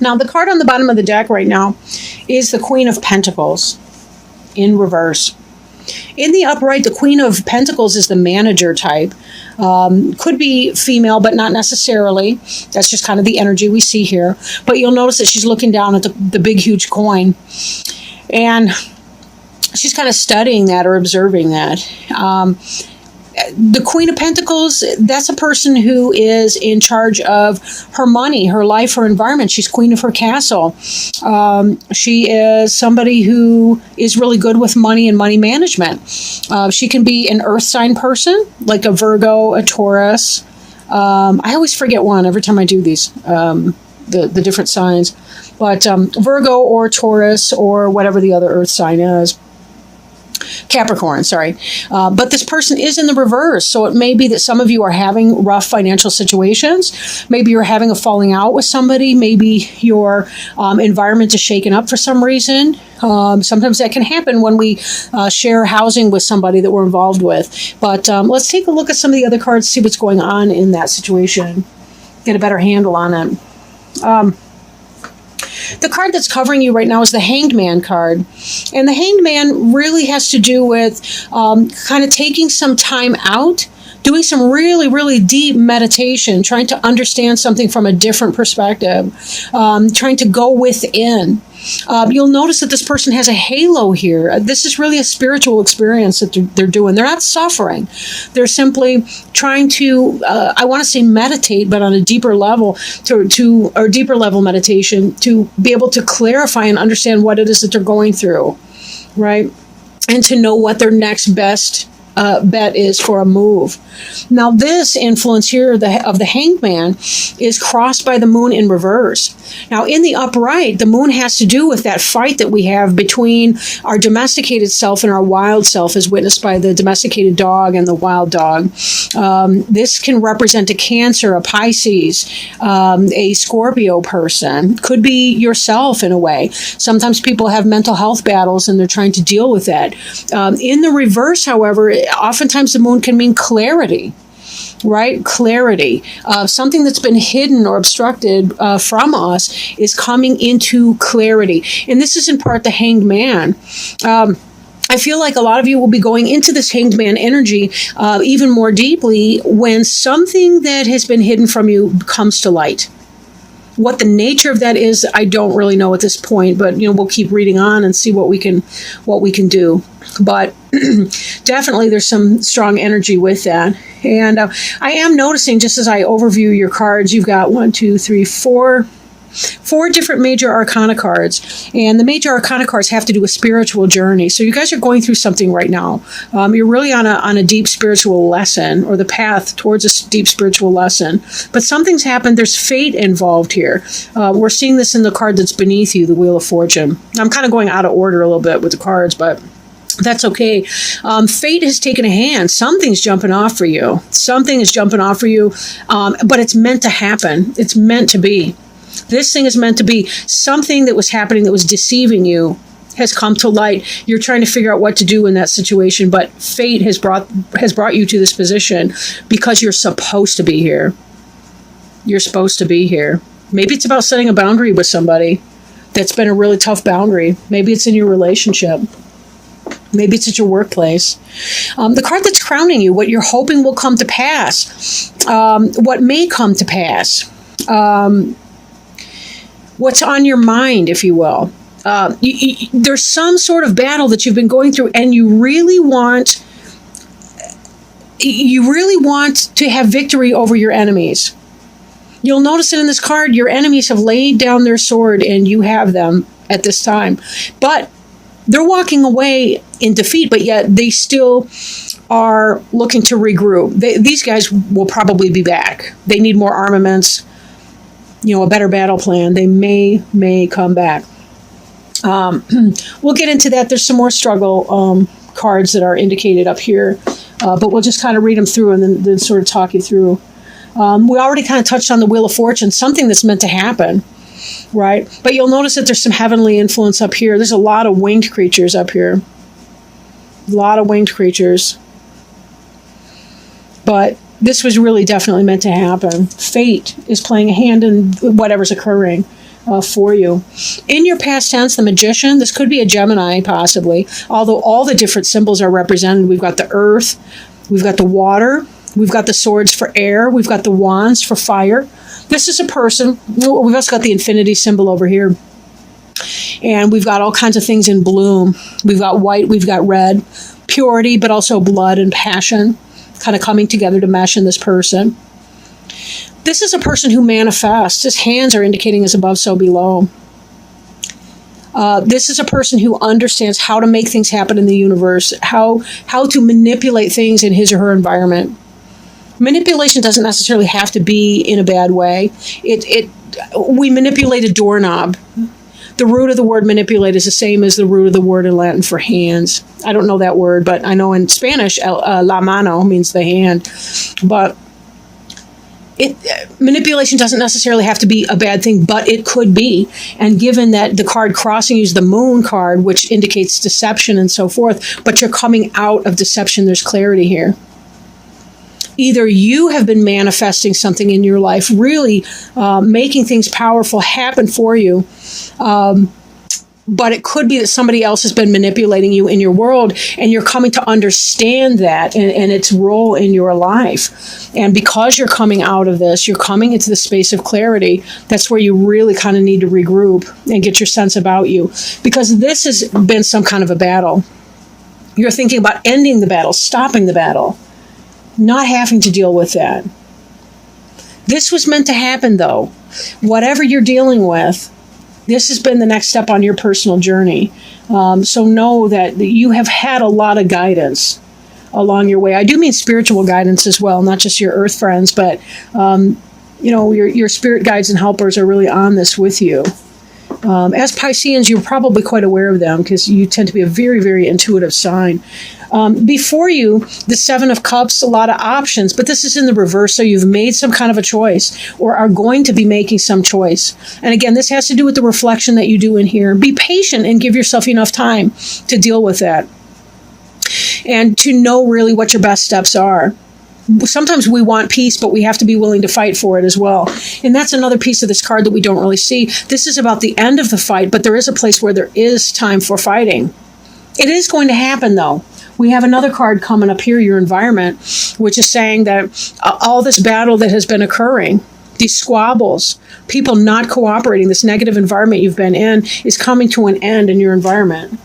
Now, the card on the bottom of the deck right now is the Queen of Pentacles in reverse. In the upright, the Queen of Pentacles is the manager type. Could be female, but not necessarily. That's just kind of the energy we see here. But you'll notice that she's looking down at the big, huge coin. And she's kind of studying that or observing that. The Queen of Pentacles, that's a person who is in charge of her money, her life, her environment. She's queen of her castle. She is somebody who is really good with money and money management. She can be an earth sign person, like a Virgo, a Taurus. I always forget one every time I do these, the different signs. But Virgo or Taurus or whatever the other earth sign is. Capricorn, sorry. But this person is in the reverse. So it may be that some of you are having rough financial situations. Maybe you're having a falling out with somebody. Maybe your environment is shaken up for some reason. Sometimes that can happen when we share housing with somebody that we're involved with. But let's take a look at some of the other cards, see what's going on in that situation. Get a better handle on it. The card that's covering you right now is the Hanged Man card. And the Hanged Man really has to do with kind of taking some time out, doing some really, really deep meditation, trying to understand something from a different perspective, trying to go within. You'll notice that this person has a halo here. This is really a spiritual experience that they're doing. They're not suffering. They're simply trying to, I want to say meditate, but on a deeper level, or deeper level meditation, to be able to clarify and understand what it is that they're going through, right? And to know what their next best bet is for a move. Now, this influence here of the Hanged Man is crossed by the moon in reverse. Now, in the upright, the moon has to do with that fight that we have between our domesticated self and our wild self, as witnessed by the domesticated dog and the wild dog. This can represent a Cancer, a Pisces, a Scorpio person. Could be yourself in a way. Sometimes people have mental health battles and they're trying to deal with that. In the reverse, however, oftentimes the moon can mean clarity, right? Clarity. Something that's been hidden or obstructed from us is coming into clarity. And this is in part the Hanged Man. I feel like a lot of you will be going into this Hanged Man energy even more deeply when something that has been hidden from you comes to light. What the nature of that is, I don't really know at this point, but we'll keep reading on and see what we can do. But definitely there's some strong energy with that. And I am noticing, just as I overview your cards, you've got 4 different major arcana cards. And the major arcana cards have to do with spiritual journey. So you guys are going through something right now. You're really on a deep spiritual lesson, or the path towards a deep spiritual lesson. But something's happened. There's fate involved here. We're seeing this in the card that's beneath you, the Wheel of Fortune. I'm kind of going out of order a little bit with the cards, but that's okay. Fate has taken a hand. Something's jumping off for you. Something is jumping off for you, but it's meant to happen. It's meant to be. This thing is meant to be. Something that was happening that was deceiving you has come to light. You're trying to figure out what to do in that situation, but fate has brought you to this position because you're supposed to be here. You're supposed to be here. Maybe it's about setting a boundary with somebody that's been a really tough boundary. Maybe it's in your relationship. Maybe it's at your workplace. The card that's crowning you, what you're hoping will come to pass, what may come to pass, what's on your mind, if you will. There's some sort of battle that you've been going through, and you really want to have victory over your enemies. You'll notice that in this card, your enemies have laid down their sword, and you have them at this time. But they're walking away in defeat, but yet they still are looking to regroup. These guys will probably be back. They need more armaments, a better battle plan. They may come back. We'll get into that. There's some more struggle cards that are indicated up here, but we'll just kind of read them through and then sort of talk you through. We already kind of touched on the Wheel of Fortune, something that's meant to happen, right? But you'll notice that there's some heavenly influence up here. There's a lot of winged creatures up here. A lot of winged creatures. But this was really definitely meant to happen. Fate is playing a hand in whatever's occurring. for you. In your past tense, the Magician, this could be a Gemini possibly, although all the different symbols are represented. We've got the earth, we've got the water, we've got the swords for air, we've got the wands for fire. This is a person. We've also got the infinity symbol over here. And we've got all kinds of things in bloom. We've got white, we've got red, purity, but also blood and passion kind of coming together to mesh in this person. This is a person who manifests. His hands are indicating as above, so below. This is a person who understands how to make things happen in the universe, how to manipulate things in his or her environment. Manipulation doesn't necessarily have to be in a bad way. We manipulate a doorknob. The root of the word manipulate is the same as the root of the word in Latin for hands. I don't know that word, but I know in Spanish, la mano means the hand. But manipulation doesn't necessarily have to be a bad thing, but it could be. And given that the card crossing you is the moon card, which indicates deception and so forth, but you're coming out of deception, there's clarity here. Either you have been manifesting something in your life, really making things powerful happen for you, but it could be that somebody else has been manipulating you in your world, and you're coming to understand that and its role in your life. And because you're coming out of this, you're coming into the space of clarity. That's where you really kind of need to regroup and get your sense about you, because this has been some kind of a battle. You're thinking about ending the battle, stopping the battle, not having to deal with that. This was meant to happen, though. Whatever you're dealing with, this has been the next step on your personal journey. So know that you have had a lot of guidance along your way. I do mean spiritual guidance as well, not just your earth friends, but your spirit guides and helpers are really on this with you. As Pisceans, you're probably quite aware of them because you tend to be a very, very intuitive sign. Before you, the Seven of Cups, a lot of options, but this is in the reverse, so you've made some kind of a choice or are going to be making some choice. And again, this has to do with the reflection that you do in here. Be patient and give yourself enough time to deal with that and to know really what your best steps are. Sometimes we want peace, but we have to be willing to fight for it as well. And that's another piece of this card that we don't really see. This is about the end of the fight, but there is a place where there is time for fighting. It is going to happen, though. We have another card coming up here, your environment, which is saying that all this battle that has been occurring, these squabbles, people not cooperating, this negative environment you've been in is coming to an end in your environment.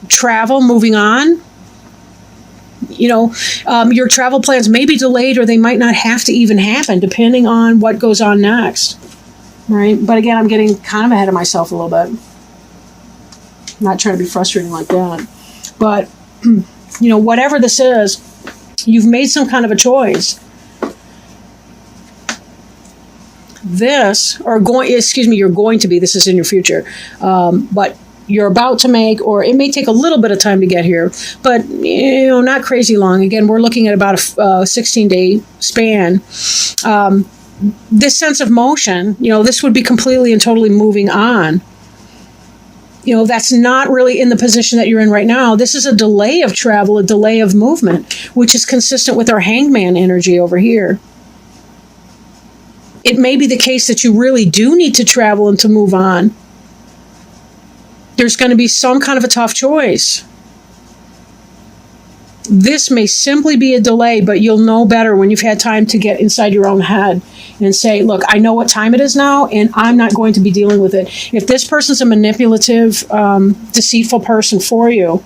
Travel, moving on. Your travel plans may be delayed or they might not have to even happen depending on what goes on next. Right? But again, I'm getting kind of ahead of myself a little bit. I'm not trying to be frustrating like that. But, whatever this is, you've made some kind of a choice. You're going to be, this is in your future, but you're about to make, or it may take a little bit of time to get here, but, not crazy long. Again, we're looking at about a 16-day span. This sense of motion, this would be completely and totally moving on. That's not really in the position that you're in right now. This is a delay of travel, a delay of movement, which is consistent with our hangman energy over here. It may be the case that you really do need to travel and to move on. There's going to be some kind of a tough choice. This may simply be a delay, but you'll know better when you've had time to get inside your own head and say, look, I know what time it is now, and I'm not going to be dealing with it. If this person's a manipulative, deceitful person for you,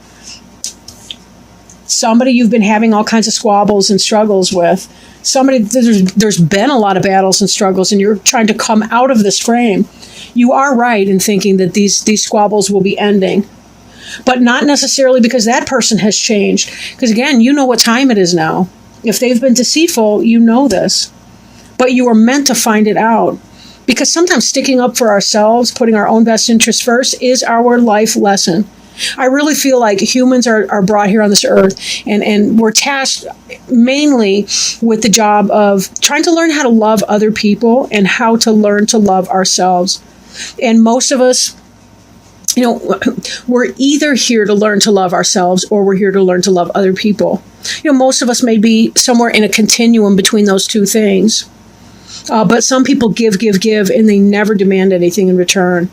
somebody you've been having all kinds of squabbles and struggles with, somebody there's been a lot of battles and struggles, and you're trying to come out of this frame, you are right in thinking that these squabbles will be ending. But not necessarily because that person has changed. Because again, you know what time it is now. If they've been deceitful, you know this. But you are meant to find it out. Because sometimes sticking up for ourselves, putting our own best interests first, is our life lesson. I really feel like humans are brought here on this earth, and we're tasked mainly with the job of trying to learn how to love other people and how to learn to love ourselves. And most of us, we're either here to learn to love ourselves or we're here to learn to love other people. Most of us may be somewhere in a continuum between those two things. But some people give, and they never demand anything in return.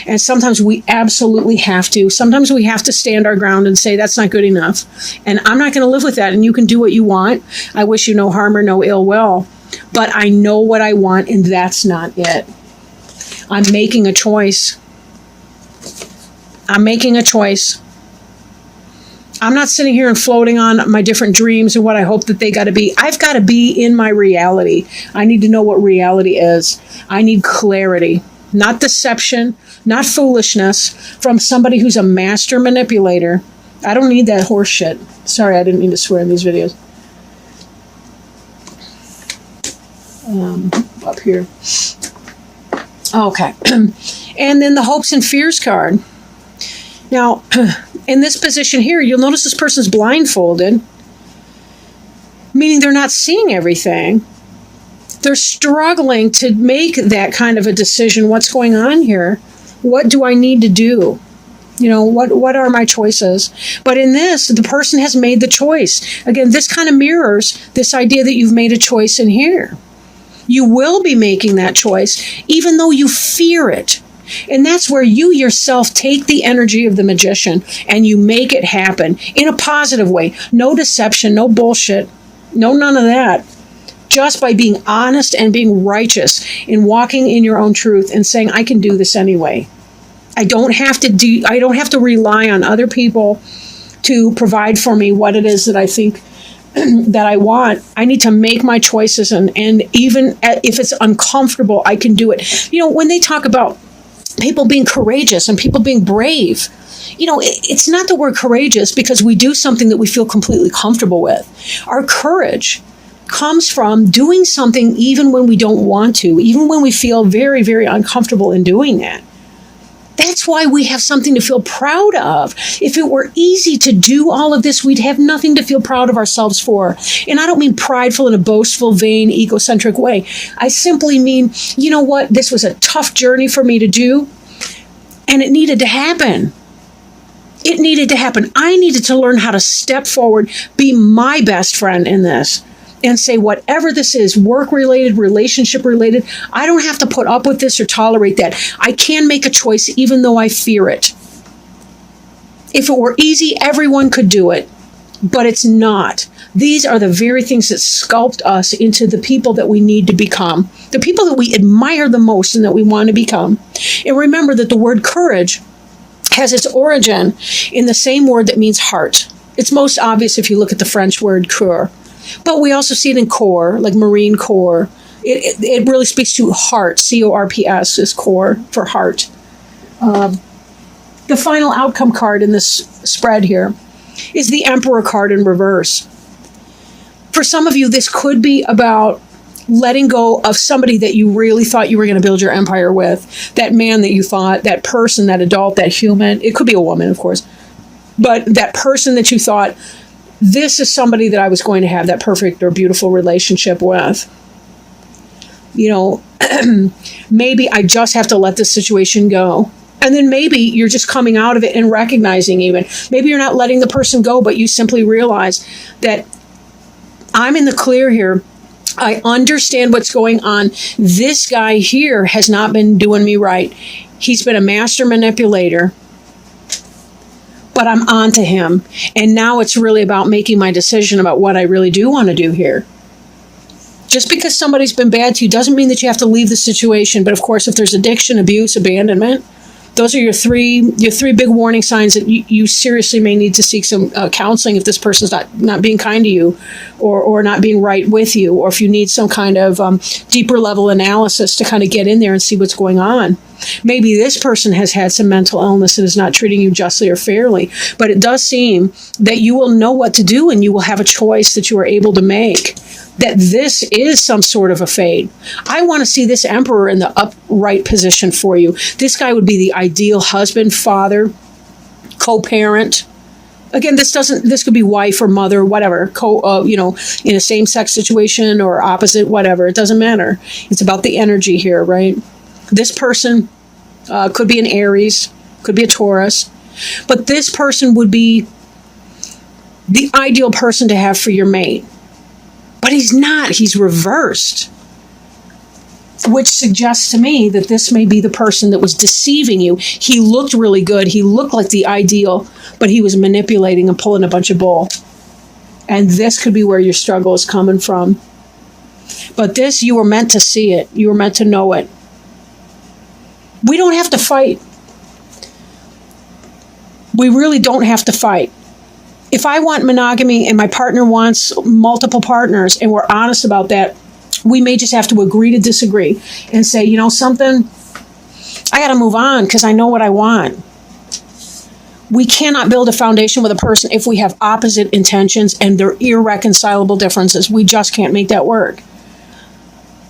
And sometimes we absolutely have to. Sometimes we have to stand our ground and say, that's not good enough. And I'm not going to live with that. And you can do what you want. I wish you no harm or no ill will. But I know what I want, and that's not it. I'm making a choice. I'm making a choice. I'm not sitting here and floating on my different dreams and what I hope that they got to be. I've got to be in my reality. I need to know what reality is. I need clarity, not deception, not foolishness from somebody who's a master manipulator. I don't need that horse shit. Sorry, I didn't mean to swear in these videos. Up here. Okay. And then the hopes and fears card. Now, in this position here, you'll notice this person's blindfolded, meaning they're not seeing everything. They're struggling to make that kind of a decision. What's going on here? What do I need to do? You know, what are my choices? But in this, the person has made the choice. Again, this kind of mirrors this idea that you've made a choice in here. You will be making that choice, even though you fear it. And that's where you yourself take the energy of the magician and you make it happen in a positive way. No deception, no bullshit, no none of that. Just by being honest and being righteous in walking in your own truth and saying, I can do this anyway. I don't have to rely on other people to provide for me what it is that I think that I want. I need to make my choices, and even if it's uncomfortable, I can do it. You know, when they talk about people being courageous and people being brave, you know, it's not the word courageous because we do something that we feel completely comfortable with. Our courage comes from doing something even when we don't want to, even when we feel very, very uncomfortable in doing that. That's why we have something to feel proud of. If it were easy to do all of this, we'd have nothing to feel proud of ourselves for. And I don't mean prideful in a boastful, vain, egocentric way. I simply mean, you know what? This was a tough journey for me to do, and it needed to happen. It needed to happen. I needed to learn how to step forward, be my best friend in this, and say, whatever this is, work-related, relationship-related, I don't have to put up with this or tolerate that. I can make a choice even though I fear it. If it were easy, everyone could do it, but it's not. These are the very things that sculpt us into the people that we need to become, the people that we admire the most and that we want to become. And remember that the word courage has its origin in the same word that means heart. It's most obvious if you look at the French word cœur. But we also see it in corps, like Marine Corps. It really speaks to heart. C-O-R-P-S is corps for heart. The final outcome card in this spread here is the Emperor card in reverse. For some of you, this could be about letting go of somebody that you really thought you were going to build your empire with. That man that you thought, that person, that adult, that human. It could be a woman, of course. But that person that you thought, this is somebody that I was going to have that perfect or beautiful relationship with. You know, maybe I just have to let this situation go. And then maybe you're just coming out of it and recognizing even. Maybe you're not letting the person go, but you simply realize that I'm in the clear here. I understand what's going on. This guy here has not been doing me right. He's been a master manipulator. But I'm on to him. And now it's really about making my decision about what I really do want to do here. Just because somebody's been bad to you doesn't mean that you have to leave the situation. But of course, if there's addiction, abuse, abandonment, those are your three big warning signs that you seriously may need to seek some counseling if this person's not being kind to you or not being right with you, or if you need some kind of deeper level analysis to kind of get in there and see what's going on. Maybe this person has had some mental illness and is not treating you justly or fairly, but it does seem that you will know what to do and you will have a choice that you are able to make, that this is some sort of a fate. I want to see this Emperor in the upright position for you. This guy would be the ideal husband, father, co-parent. Again, this could be wife or mother, whatever, in a same-sex situation or opposite, whatever. It doesn't matter. It's about the energy here, right? This person could be an Aries, could be a Taurus, but this person would be the ideal person to have for your mate. But he's not. He's reversed. which suggests to me that this may be the person that was deceiving you. He looked really good. He looked like the ideal, but he was manipulating and pulling a bunch of bull. And this could be where your struggle is coming from. But this, you were meant to see it. You were meant to know it. We don't have to fight. We really don't have to fight. If I want monogamy and my partner wants multiple partners and we're honest about that, we may just have to agree to disagree and say, you know something, I got to move on because I know what I want. We cannot build a foundation with a person if we have opposite intentions and they're irreconcilable differences. We just can't make that work.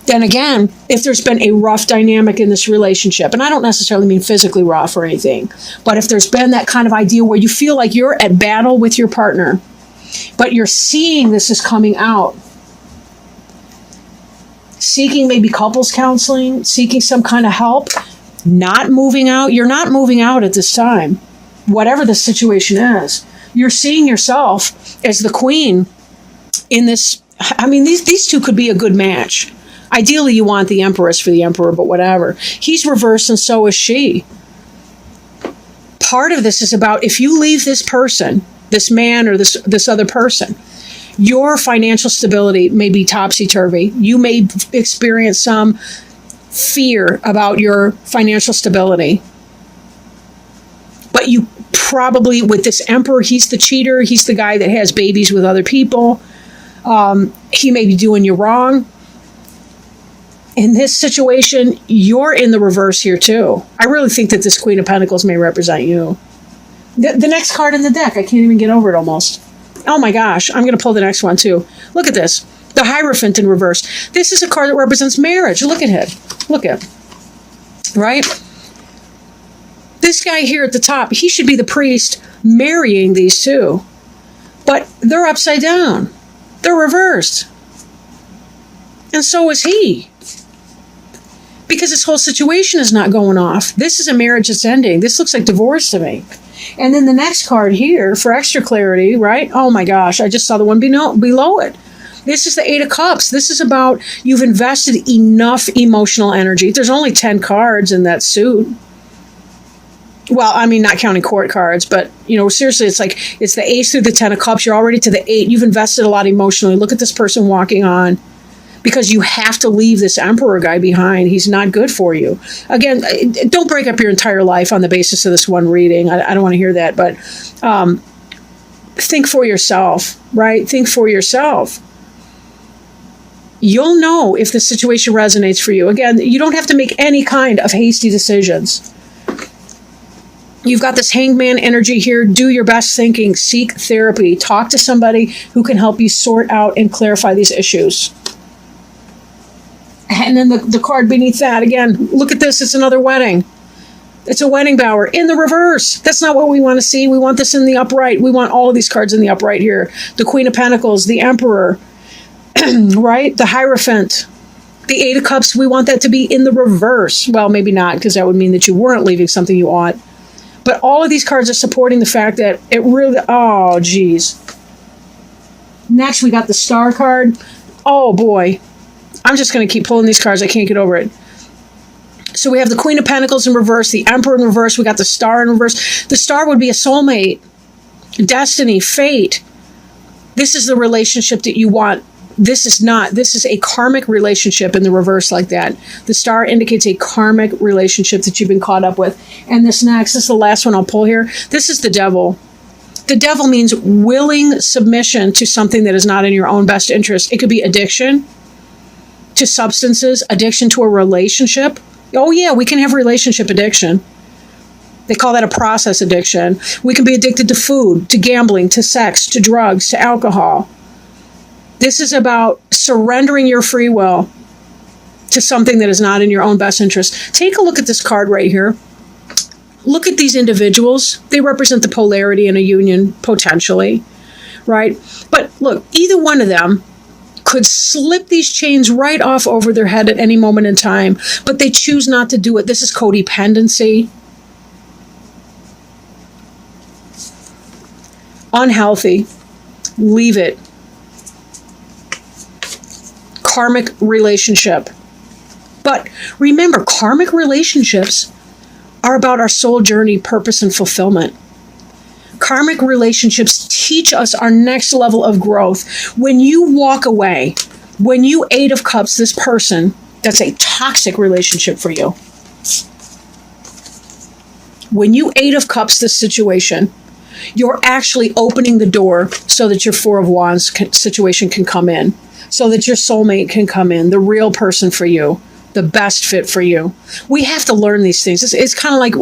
Then again, if there's been a rough dynamic in this relationship, and I don't necessarily mean physically rough or anything, but if there's been that kind of idea where you feel like you're at battle with your partner, but you're seeing this is coming out, seeking maybe couples counseling, seeking some kind of help, not moving out, you're not moving out at this time, whatever the situation is. You're seeing yourself as the queen in this. I mean, these two could be a good match. Ideally, you want the empress for the emperor, but whatever. He's reversed and so is she. Part of this is about if you leave this person, this man or this other person, your financial stability may be topsy-turvy. You may experience some fear about your financial stability. But you probably, with this emperor, he's the cheater. He's the guy that has babies with other people. He may be doing you wrong. In this situation, you're in the reverse here too. I really think that this Queen of Pentacles may represent you. The next card in the deck, I can't even get over it almost. Oh my gosh, I'm going to pull the next one too. Look at this. The Hierophant in reverse. This is a card that represents marriage. Look at it. Look at it. Right? This guy here at the top, he should be the priest marrying these two. But they're upside down. They're reversed. And so is he. Because this whole situation is not going off. This is a marriage that's ending. This looks like divorce to me. And then the next card here, for extra clarity, right? Oh my gosh, I just saw the one below it. This is the Eight of Cups. This is about you've invested enough emotional energy. There's only 10 cards in that suit. Well, I mean, not counting court cards, but, you know, seriously, it's like it's the Ace through the 10 of Cups. You're already to the 8. You've invested a lot emotionally. Look at this person walking on. Because you have to leave this emperor guy behind. He's not good for you. Again, don't break up your entire life on the basis of this one reading. I don't want to hear that. But think for yourself, right? Think for yourself. You'll know if the situation resonates for you. Again, you don't have to make any kind of hasty decisions. You've got this hangman energy here. Do your best thinking. Seek therapy. Talk to somebody who can help you sort out and clarify these issues. And then the card beneath that, again, look at this. It's another wedding. It's a wedding bower in the reverse. That's not what we want to see. We want this in the upright. We want all of these cards in the upright here. The Queen of Pentacles, the Emperor, right? The Hierophant, the Eight of Cups. We want that to be in the reverse. Well, maybe not, because that would mean that you weren't leaving something you ought. But all of these cards are supporting the fact that it really, oh, geez. Next, we got the Star card. Oh, boy. I'm just going to keep pulling these cards. I can't get over it. So we have the Queen of Pentacles in reverse, the Emperor in reverse. We got the Star in reverse. The Star would be a soulmate, destiny, fate. This is the relationship that you want. This is not. This is a karmic relationship in the reverse like that. The Star indicates a karmic relationship that you've been caught up with. And this next, this is the last one I'll pull here. This is the Devil. The Devil means willing submission to something that is not in your own best interest. It could be addiction to substances, addiction to a relationship. Oh yeah, we can have relationship addiction. They call that a process addiction. We can be addicted to food, to gambling, to sex, to drugs, to alcohol. This is about surrendering your free will to something that is not in your own best interest. Take a look at this card right here. Look at these individuals. They represent the polarity in a union, potentially, right? But look, either one of them could slip these chains right off over their head at any moment in time, but they choose not to do it. This is codependency. Unhealthy. Leave it. Karmic relationship. But remember, karmic relationships are about our soul journey, purpose, and fulfillment. Karmic relationships teach us our next level of growth. When you walk away, when you Eight of Cups this person, that's a toxic relationship for you. When you Eight of Cups this situation, you're actually opening the door so that your Four of Wands situation can come in, so that your soulmate can come in, the real person for you, the best fit for you. We have to learn these things. It's kind of like,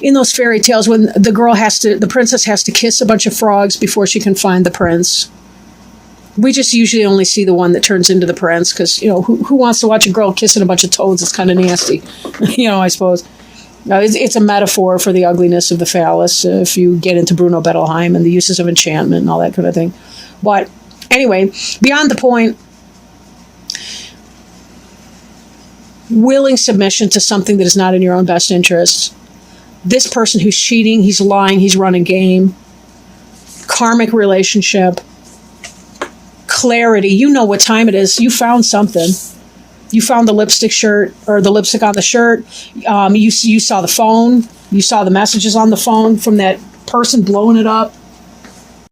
in those fairy tales when the princess has to kiss a bunch of frogs before she can find the prince. We just usually only see the one that turns into the prince because, who wants to watch a girl kissing a bunch of toads? It's kind of nasty, I suppose. It's a metaphor for the ugliness of the phallus if you get into Bruno Bettelheim and the uses of enchantment and all that kind of thing. But anyway, beyond the point, willing submission to something that is not in your own best interests. This person who's cheating, he's lying, he's running game. Karmic relationship. Clarity. You know what time it is. You found something. You found the lipstick shirt or the lipstick on the shirt. You saw the phone. You saw the messages on the phone from that person blowing it up.